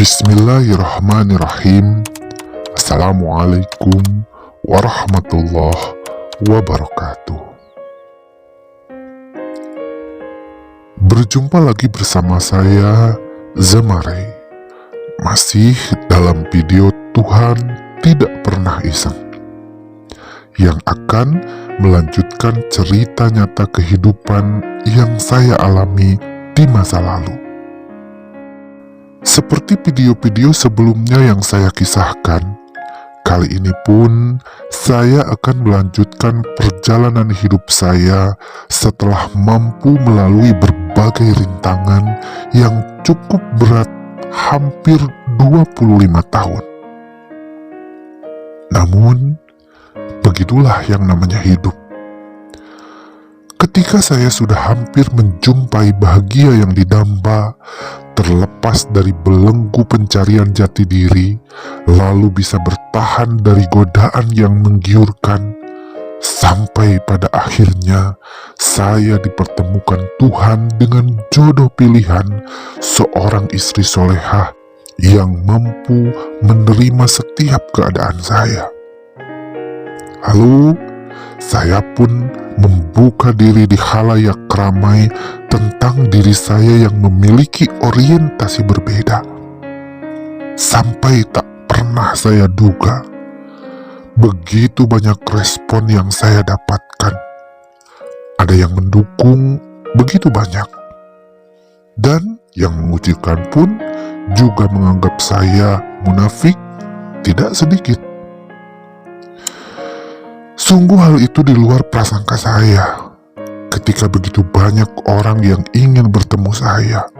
Bismillahirrahmanirrahim. Assalamualaikum warahmatullahi wabarakatuh. Berjumpa lagi bersama saya, Zamare. Masih dalam video Tuhan Tidak Pernah Iseng, yang akan melanjutkan cerita nyata kehidupan yang saya alami di masa lalu. Seperti video-video sebelumnya yang saya kisahkan, kali ini pun saya akan melanjutkan perjalanan hidup saya setelah mampu melalui berbagai rintangan yang cukup berat hampir 25 tahun. Namun, begitulah yang namanya hidup. Ketika saya sudah hampir menjumpai bahagia yang didamba, terlepas dari belenggu pencarian jati diri, lalu bisa bertahan dari godaan yang menggiurkan, sampai pada akhirnya saya dipertemukan Tuhan dengan jodoh pilihan seorang istri solehah yang mampu menerima setiap keadaan saya. Lalu saya pun membuka diri di khalayak ramai tentang diri saya yang memiliki orientasi berbeda. Sampai tak pernah saya duga, begitu banyak respon yang saya dapatkan. Ada yang mendukung begitu banyak, dan yang mengucilkan pun juga menganggap saya munafik tidak sedikit. Sungguh hal itu di luar prasangka saya ketika begitu banyak orang yang ingin bertemu saya,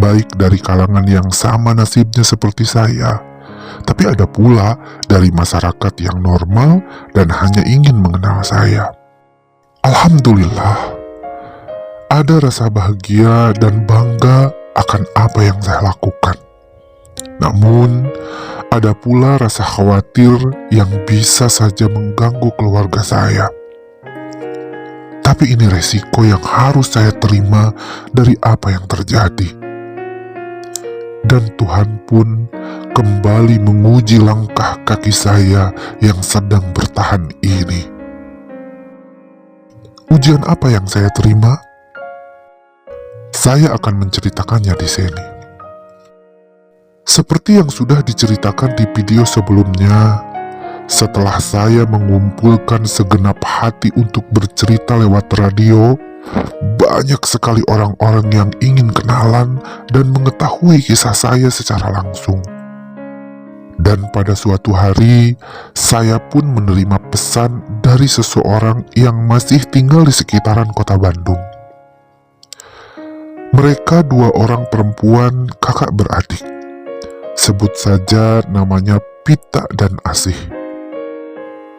baik dari kalangan yang sama nasibnya seperti saya, tapi ada pula dari masyarakat yang normal dan hanya ingin mengenal saya. Alhamdulillah, ada rasa bahagia dan bangga akan apa yang saya lakukan. Namun, ada pula rasa khawatir yang bisa saja mengganggu keluarga saya. Tapi ini resiko yang harus saya terima dari apa yang terjadi. Dan Tuhan pun kembali menguji langkah kaki saya yang sedang bertahan ini. Ujian apa yang saya terima? Saya akan menceritakannya di sini. Seperti yang sudah diceritakan di video sebelumnya, setelah saya mengumpulkan segenap hati untuk bercerita lewat radio, banyak sekali orang-orang yang ingin kenalan dan mengetahui kisah saya secara langsung. Dan pada suatu hari, saya pun menerima pesan dari seseorang yang masih tinggal di sekitaran kota Bandung. Mereka dua orang perempuan kakak beradik. Sebut saja namanya Pita dan Asih.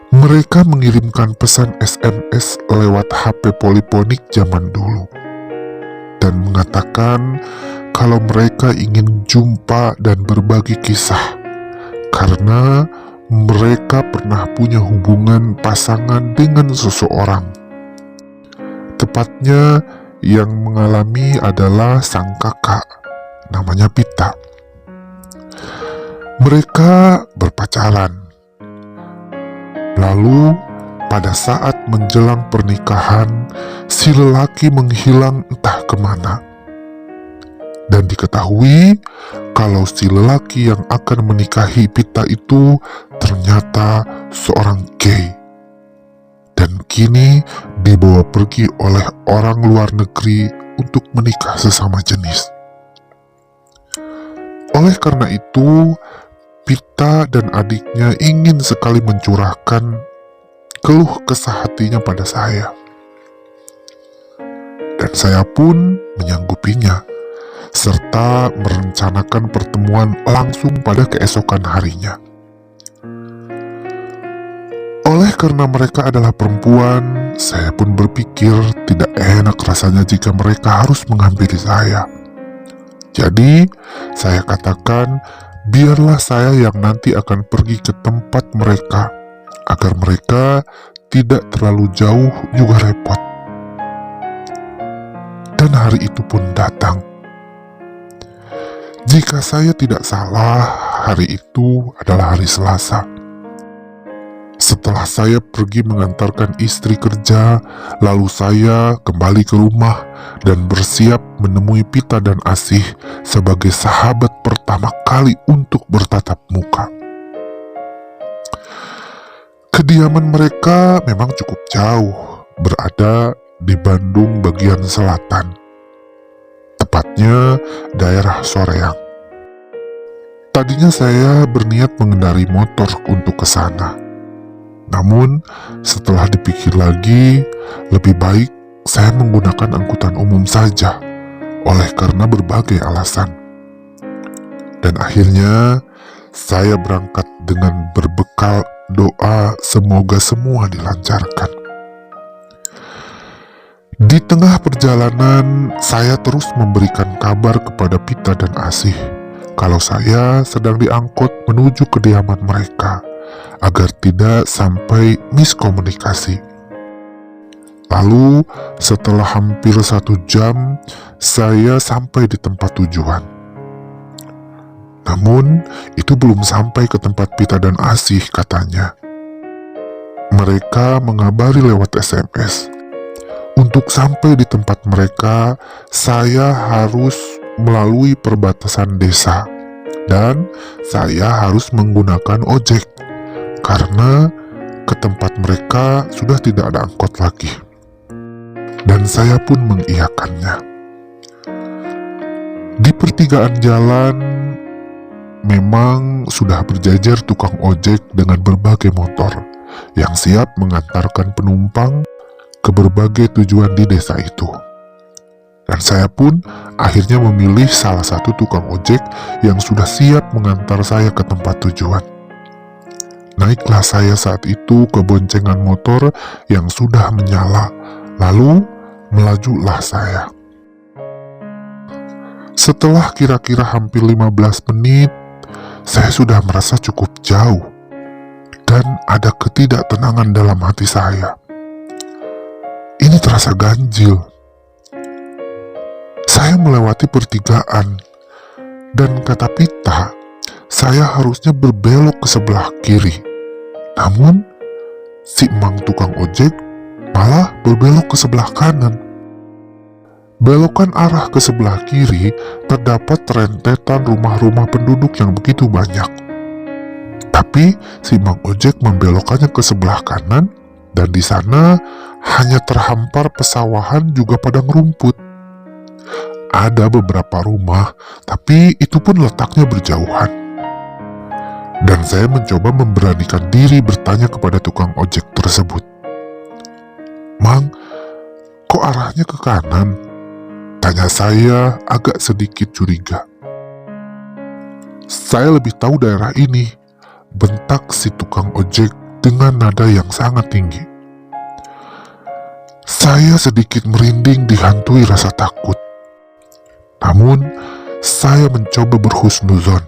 Mereka mengirimkan pesan SMS lewat HP poliponik zaman dulu dan mengatakan kalau mereka ingin jumpa dan berbagi kisah karena mereka pernah punya hubungan pasangan dengan seseorang. Tepatnya yang mengalami adalah sang kakak, namanya Pita. Mereka berpacaran. Lalu, pada saat menjelang pernikahan, si lelaki menghilang entah kemana. Dan diketahui kalau si lelaki yang akan menikahi Pita itu ternyata seorang gay. Dan kini dibawa pergi oleh orang luar negeri untuk menikah sesama jenis. Oleh karena itu, Pita dan adiknya ingin sekali mencurahkan keluh kesah hatinya pada saya. Dan saya pun menyanggupinya, serta merencanakan pertemuan langsung pada keesokan harinya. Oleh karena mereka adalah perempuan, saya pun berpikir tidak enak rasanya jika mereka harus menghampiri saya. Jadi, saya katakan, biarlah saya yang nanti akan pergi ke tempat mereka, agar mereka tidak terlalu jauh juga repot. Dan hari itu pun datang. Jika saya tidak salah, hari itu adalah hari Selasa. Setelah saya pergi mengantarkan istri kerja, lalu saya kembali ke rumah dan bersiap menemui Pita dan Asih sebagai sahabat pertama kali untuk bertatap muka. Kediaman mereka memang cukup jauh, berada di Bandung bagian selatan, tepatnya daerah Soreang. Tadinya saya berniat mengendarai motor untuk ke sana. Namun, setelah dipikir lagi, lebih baik saya menggunakan angkutan umum saja, oleh karena berbagai alasan. Dan akhirnya, saya berangkat dengan berbekal doa semoga semua dilancarkan. Di tengah perjalanan, saya terus memberikan kabar kepada Pita dan Asih kalau saya sedang diangkut menuju kediaman mereka, agar tidak sampai miskomunikasi. Lalu, setelah hampir 1 jam, saya sampai di tempat tujuan. Namun, itu belum sampai ke tempat Pita dan Asih katanya. Mereka mengabari lewat SMS. Untuk sampai di tempat mereka, saya harus melalui perbatasan desa. Dan saya harus menggunakan ojek. Karena ke tempat mereka sudah tidak ada angkot lagi. Dan saya pun mengiyakannya. Di pertigaan jalan memang sudah berjajar tukang ojek dengan berbagai motor yang siap mengantarkan penumpang ke berbagai tujuan di desa itu. Dan saya pun akhirnya memilih salah satu tukang ojek yang sudah siap mengantar saya ke tempat tujuan. Naiklah saya saat itu ke boncengan motor yang sudah menyala, lalu melajulah saya. Setelah kira-kira hampir 15 menit, saya sudah merasa cukup jauh dan ada ketidaktenangan dalam hati saya. Ini terasa ganjil. Saya melewati pertigaan dan kata Pita, saya harusnya berbelok ke sebelah kiri. Namun, si emang tukang ojek malah berbelok ke sebelah kanan. Belokan arah ke sebelah kiri terdapat rentetan rumah-rumah penduduk yang begitu banyak. Tapi si emang ojek membelokkannya ke sebelah kanan dan di sana hanya terhampar pesawahan juga padang rumput. Ada beberapa rumah, tapi itu pun letaknya berjauhan. Dan saya mencoba memberanikan diri bertanya kepada tukang ojek tersebut. "Mang, kok arahnya ke kanan?" tanya saya agak sedikit curiga. "Saya lebih tahu daerah ini," bentak si tukang ojek dengan nada yang sangat tinggi. Saya sedikit merinding dihantui rasa takut. Namun, saya mencoba berhusnuzon.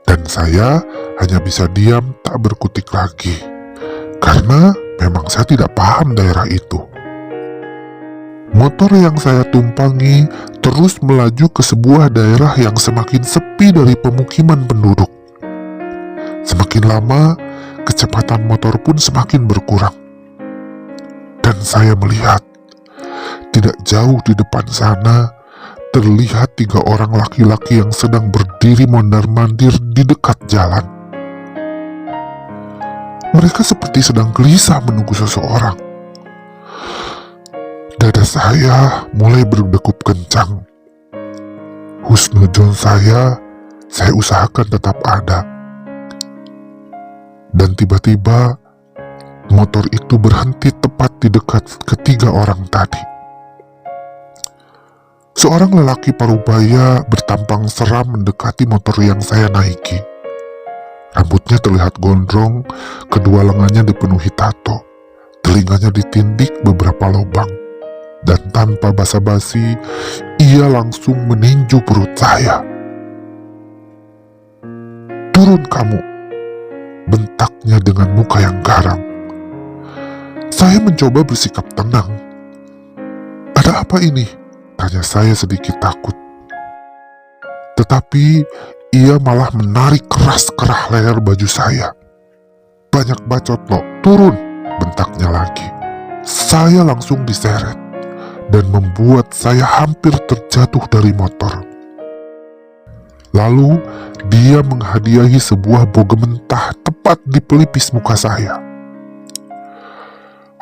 Dan saya hanya bisa diam tak berkutik lagi, karena memang saya tidak paham daerah itu. Motor yang saya tumpangi terus melaju ke sebuah daerah yang semakin sepi dari pemukiman penduduk. Semakin lama, kecepatan motor pun semakin berkurang. Dan saya melihat, tidak jauh di depan sana, terlihat 3 orang laki-laki yang sedang berdiri mondar-mandir di dekat jalan. Mereka seperti sedang gelisah menunggu seseorang. Dada saya mulai berdegup kencang. Husnuzon saya usahakan tetap ada. Dan tiba-tiba, motor itu berhenti tepat di dekat ketiga orang tadi. Seorang lelaki parubaya bertampang seram mendekati motor yang saya naiki. Rambutnya terlihat gondrong, kedua lengannya dipenuhi tato, telinganya ditindik beberapa lubang, dan tanpa basa-basi, ia langsung meninju perut saya. "Turun kamu!" bentaknya dengan muka yang garang. Saya mencoba bersikap tenang. "Ada apa ini?" tanya saya sedikit takut. Tetapi ia malah menarik keras kerah leher baju saya. "Banyak bacot lo, turun!" bentaknya lagi. Saya langsung diseret dan membuat saya hampir terjatuh dari motor. Lalu dia menghadiahi sebuah boga mentah tepat di pelipis muka saya.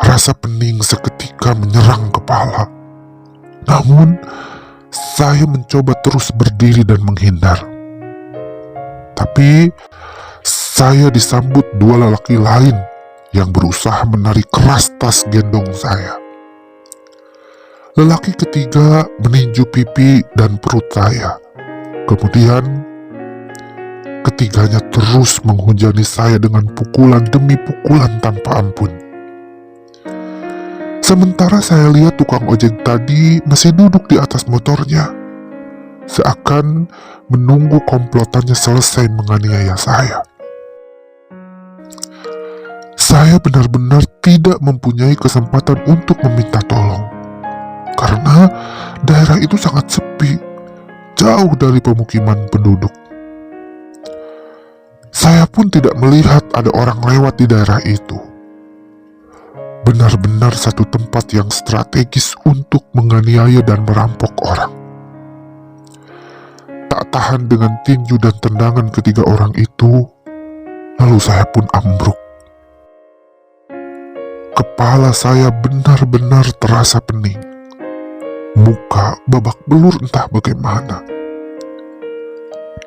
Rasa pening seketika menyerang kepala. Namun, saya mencoba terus berdiri dan menghindar. Tapi, saya disambut dua lelaki lain yang berusaha menarik keras tas gendong saya. Lelaki ketiga meninju pipi dan perut saya. Kemudian, ketiganya terus menghujani saya dengan pukulan demi pukulan tanpa ampun. Sementara saya lihat tukang ojek tadi masih duduk di atas motornya, seakan menunggu komplotannya selesai menganiaya saya. Saya benar-benar tidak mempunyai kesempatan untuk meminta tolong, karena daerah itu sangat sepi, jauh dari pemukiman penduduk. Saya pun tidak melihat ada orang lewat di daerah itu. Benar-benar satu tempat yang strategis untuk menganiaya dan merampok orang. Tak tahan dengan tinju dan tendangan ketiga orang itu, lalu saya pun ambruk. Kepala saya benar-benar terasa pening. Muka babak belur entah bagaimana.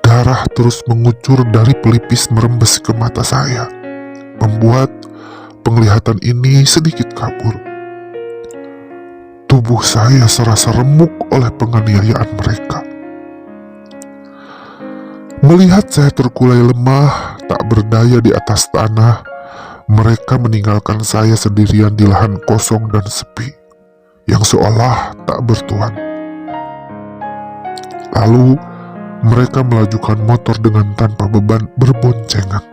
Darah terus mengucur dari pelipis merembes ke mata saya, membuat penglihatan ini sedikit kabur. Tubuh saya serasa remuk oleh penganiayaan mereka. Melihat saya terkulai lemah, tak berdaya di atas tanah, mereka meninggalkan saya sendirian di lahan kosong dan sepi, yang seolah tak bertuan. Lalu, mereka melajukan motor dengan tanpa beban berboncengan.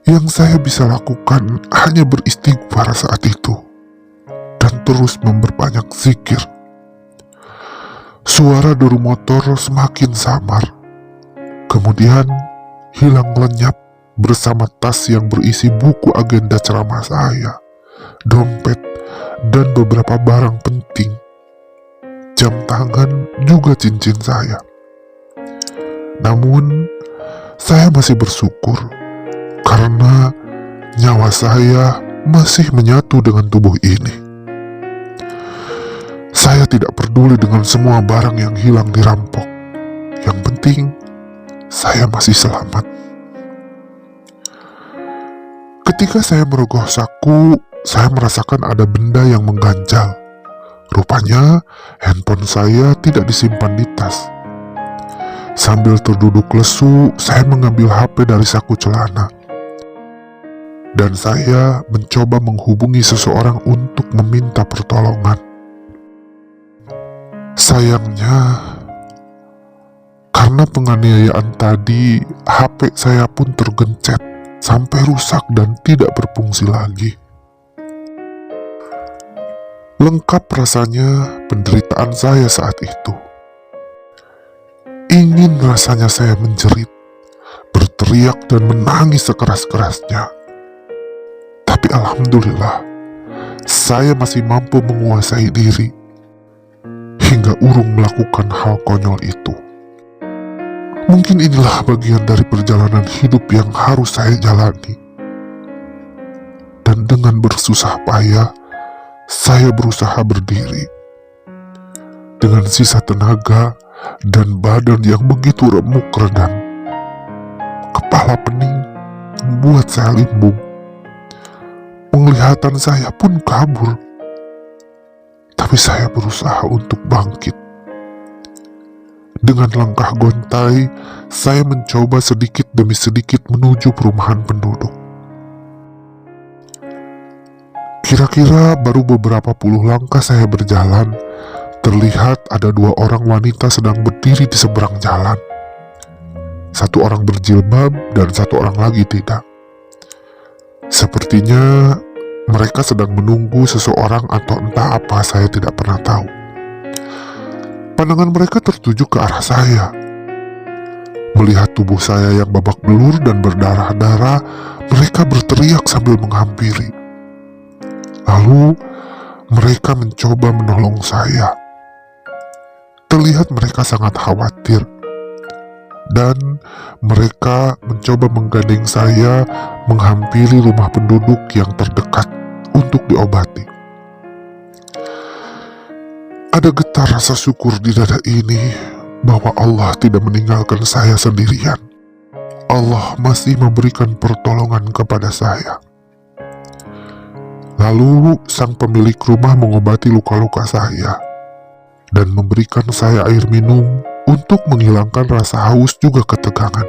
Yang saya bisa lakukan hanya beristighfar saat itu dan terus memperbanyak zikir. Suara deru motor semakin samar, kemudian hilang lenyap bersama tas yang berisi buku agenda ceramah saya, dompet, dan beberapa barang penting. Jam tangan juga cincin saya. Namun, saya masih bersyukur karena nyawa saya masih menyatu dengan tubuh ini. Saya tidak peduli dengan semua barang yang hilang dirampok. Yang penting, saya masih selamat. Ketika saya merogoh saku, saya merasakan ada benda yang mengganjal. Rupanya, handphone saya tidak disimpan di tas. Sambil terduduk lesu, saya mengambil HP dari saku celana. Dan saya mencoba menghubungi seseorang untuk meminta pertolongan. Sayangnya, karena penganiayaan tadi, HP saya pun tergencet sampai rusak dan tidak berfungsi lagi. Lengkap rasanya penderitaan saya saat itu. Ingin rasanya saya menjerit, berteriak dan menangis sekeras-kerasnya. Tapi alhamdulillah, saya masih mampu menguasai diri hingga urung melakukan hal konyol itu. Mungkin inilah bagian dari perjalanan hidup yang harus saya jalani. Dan dengan bersusah payah, saya berusaha berdiri. Dengan sisa tenaga dan badan yang begitu remuk redam. Kepala pening membuat saya limbung. Penglihatan saya pun kabur. Tapi saya berusaha untuk bangkit. Dengan langkah gontai, saya mencoba sedikit demi sedikit menuju perumahan penduduk. Kira-kira baru beberapa puluh langkah saya berjalan, terlihat ada dua orang wanita sedang berdiri di seberang jalan. Satu orang berjilbab dan satu orang lagi tidak. Sepertinya mereka sedang menunggu seseorang atau entah apa, saya tidak pernah tahu. Pandangan mereka tertuju ke arah saya. Melihat tubuh saya yang babak belur dan berdarah-darah, mereka berteriak sambil menghampiri. Lalu, mereka mencoba menolong saya. Terlihat mereka sangat khawatir, dan mereka mencoba menggandeng saya menghampiri rumah penduduk yang terdekat untuk diobati. Ada getar rasa syukur di dada ini bahwa Allah tidak meninggalkan saya sendirian. Allah masih memberikan pertolongan kepada saya. Lalu sang pemilik rumah mengobati luka-luka saya dan memberikan saya air minum untuk menghilangkan rasa haus juga ketegangan.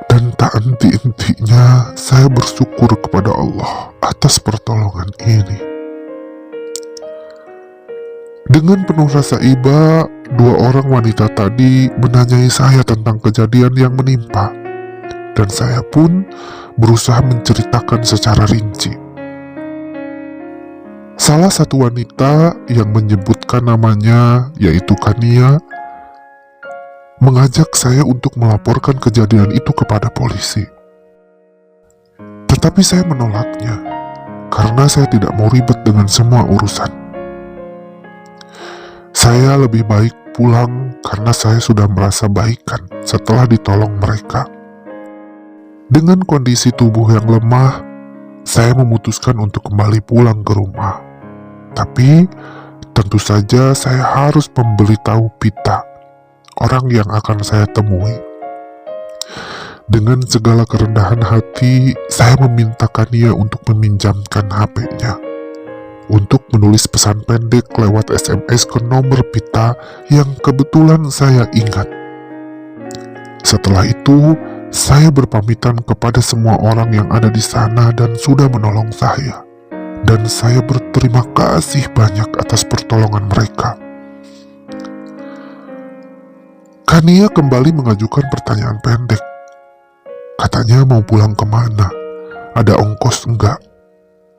Dan tak henti-hentinya saya bersyukur kepada Allah atas pertolongan ini. Dengan penuh rasa iba, dua orang wanita tadi menanyai saya tentang kejadian yang menimpa, dan saya pun berusaha menceritakan secara rinci. Salah satu wanita yang menyebutkan namanya, yaitu Kania, mengajak saya untuk melaporkan kejadian itu kepada polisi. Tetapi saya menolaknya, karena saya tidak mau ribet dengan semua urusan. Saya lebih baik pulang karena saya sudah merasa baikan setelah ditolong mereka. Dengan kondisi tubuh yang lemah, saya memutuskan untuk kembali pulang ke rumah. Tapi, tentu saja saya harus memberitahu Pita, orang yang akan saya temui. Dengan segala kerendahan hati, saya meminta Kania untuk meminjamkan HP-nya. Untuk menulis pesan pendek lewat SMS ke nomor Pita yang kebetulan saya ingat. Setelah itu, saya berpamitan kepada semua orang yang ada di sana dan sudah menolong saya. Dan saya berterima kasih banyak atas pertolongan mereka. Kania kembali mengajukan pertanyaan pendek. Katanya mau pulang kemana? Ada ongkos enggak?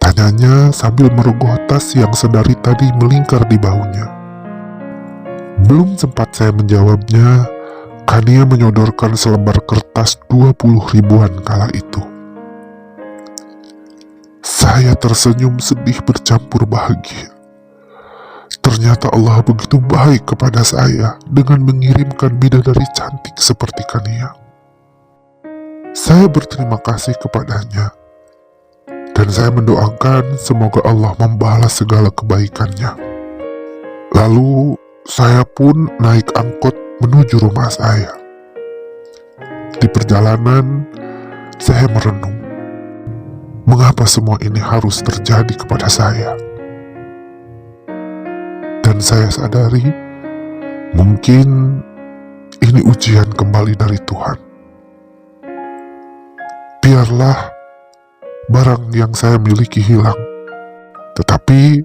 Tanyanya sambil merogoh tas yang sedari tadi melingkar di bahunya. Belum sempat saya menjawabnya, Kania menyodorkan selembar kertas 20 ribuan kala itu. Saya tersenyum sedih bercampur bahagia. Ternyata Allah begitu baik kepada saya dengan mengirimkan bidadari cantik seperti Kania. Saya berterima kasih kepadanya. Dan saya mendoakan semoga Allah membalas segala kebaikannya. Lalu saya pun naik angkot menuju rumah saya. Di perjalanan saya merenung, mengapa semua ini harus terjadi kepada saya? Dan saya sadari, mungkin ini ujian kembali dari Tuhan. Biarlah barang yang saya miliki hilang, tetapi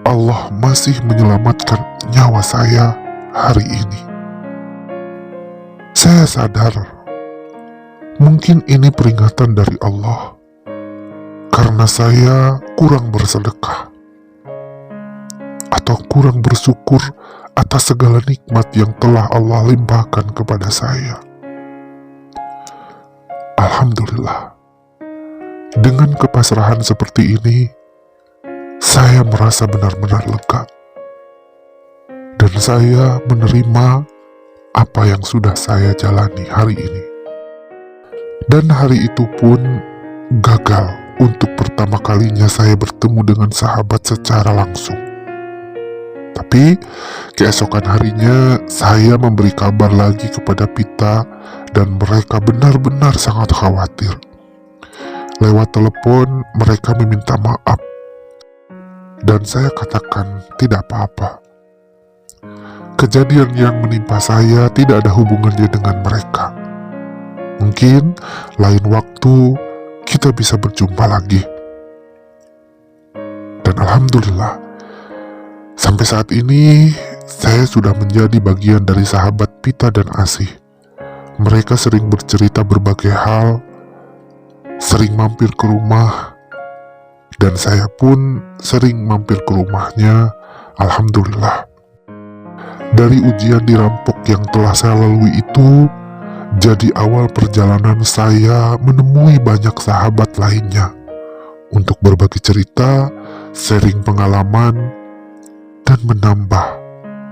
Allah masih menyelamatkan nyawa saya hari ini. Saya sadar, mungkin ini peringatan dari Allah, karena saya kurang bersedekah, atau kurang bersyukur atas segala nikmat yang telah Allah limpahkan kepada saya. Alhamdulillah. Dengan kepasrahan seperti ini, saya merasa benar-benar lega. Dan saya menerima apa yang sudah saya jalani hari ini. Dan hari itu pun gagal untuk pertama kalinya saya bertemu dengan sahabat secara langsung. Tapi keesokan harinya saya memberi kabar lagi kepada Pita dan mereka benar-benar sangat khawatir. Lewat telepon, mereka meminta maaf. Dan saya katakan, tidak apa-apa. Kejadian yang menimpa saya tidak ada hubungannya dengan mereka. Mungkin lain waktu kita bisa berjumpa lagi. Dan Alhamdulillah, sampai saat ini saya sudah menjadi bagian dari sahabat Pita dan Asih. Mereka sering bercerita berbagai hal, sering mampir ke rumah, dan saya pun sering mampir ke rumahnya. Alhamdulillah. Dari ujian dirampok yang telah saya lalui itu, jadi awal perjalanan saya menemui banyak sahabat lainnya untuk berbagi cerita, sharing pengalaman, dan menambah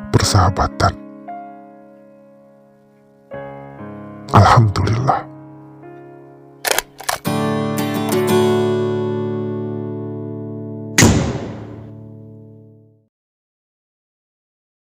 persahabatan. Alhamdulillah.